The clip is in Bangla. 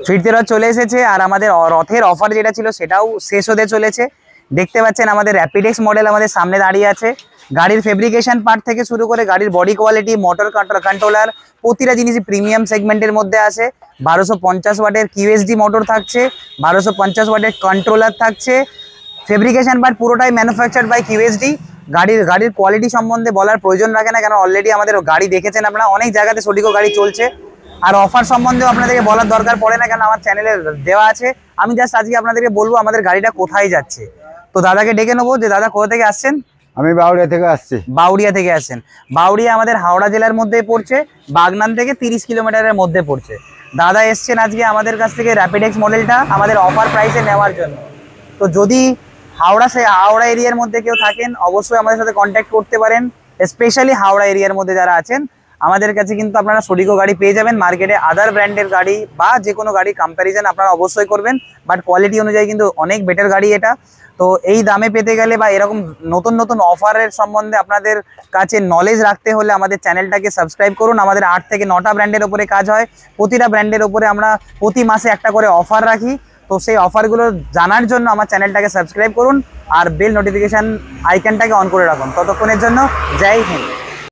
ফিরতে রথ চলে এসেছে আর আমাদের রথের অফার যেটা ছিল সেটাও শেষ হতে চলেছে। দেখতে পাচ্ছেন আমাদের র্যাপিডেক্স মডেল আমাদের সামনে দাঁড়িয়ে আছে। গাড়ির ফেব্রিকেশন পার্ট থেকে শুরু করে গাড়ির বডি কোয়ালিটি, মোটর কন্ট্রোলার, প্রতিটা জিনিসই প্রিমিয়াম সেগমেন্টের মধ্যে আছে। 1250 ওয়াটের কিউএসডি মোটর থাকছে, 1250 ওয়াটের কন্ট্রোলার থাকছে। ফেব্রিকেশন পার্ট পুরোটাই ম্যানুফ্যাকচার্ড বাই কিউএসডি। গাড়ির কোয়ালিটি সম্বন্ধে বলার প্রয়োজন রাখে না, কেন অলরেডি আমাদের গাড়ি দেখেছেন আপনারা, অনেক জায়গাতে সোডিকো গাড়ি চলছে। আর অফার সম্বন্ধেও আপনাদেরকে বলার দরকার পড়ে না, কেন আমার চ্যানেলে দেওয়া আছে। আমি জাস্ট আজকে আপনাদেরকে বলবো আমাদের গাড়িটা কোথায় যাচ্ছে। তো দাদাকে ডেকে নেবো, যে দাদা কোথা থেকে আসছেন? আমি বাউরিয়া থেকে আসছি। বাউরিয়া থেকে আসছেন। বাউরিয়া আমাদের হাওড়া জেলার মধ্যে পড়ছে, বাগনান থেকে 30 কিলোমিটারের মধ্যে পড়ছে। দাদা এসছেন আজকে আমাদের কাছ থেকে র্যাপিডেক্স মডেলটা আমাদের অফার প্রাইসে নেওয়ার জন্য। তো যদি হাওড়া এরিয়ার মধ্যে কেউ থাকেন, অবশ্যই আমাদের সাথে কন্ট্যাক্ট করতে পারেন। স্পেশালি হাওড়া এরিয়ার মধ্যে যারা আছেন, আমাদের কাছে কিন্তু আপনারা সোডিকো গাড়ি পেয়ে যাবেন। মার্কেটে আদার ব্র্যান্ডের গাড়ি বা যে কোনো গাড়ি কম্প্যারিজন আপনারা অবশ্যই করবেন, বাট কোয়ালিটি অনুযায়ী কিন্তু অনেক বেটার গাড়ি এটা। তো এই দামে পেতে গেলে বা এরকম নতুন নতুন অফারের সম্বন্ধে আপনাদের কাছে নলেজ রাখতে হলে আমাদের চ্যানেলটাকে সাবস্ক্রাইব করুন। আমাদের 8 থেকে 9টা ব্র্যান্ডের ওপরে কাজ হয়। প্রতিটা ব্র্যান্ডের ওপরে আমরা প্রতি মাসে একটা করে অফার রাখি। তো সেই অফারগুলো জানার জন্য আমার চ্যানেলটাকে সাবস্ক্রাইব করুন আর বেল নোটিফিকেশান আইকনটাকে অন করে রাখুন। ততক্ষণের জন্য জয় হিন্দ।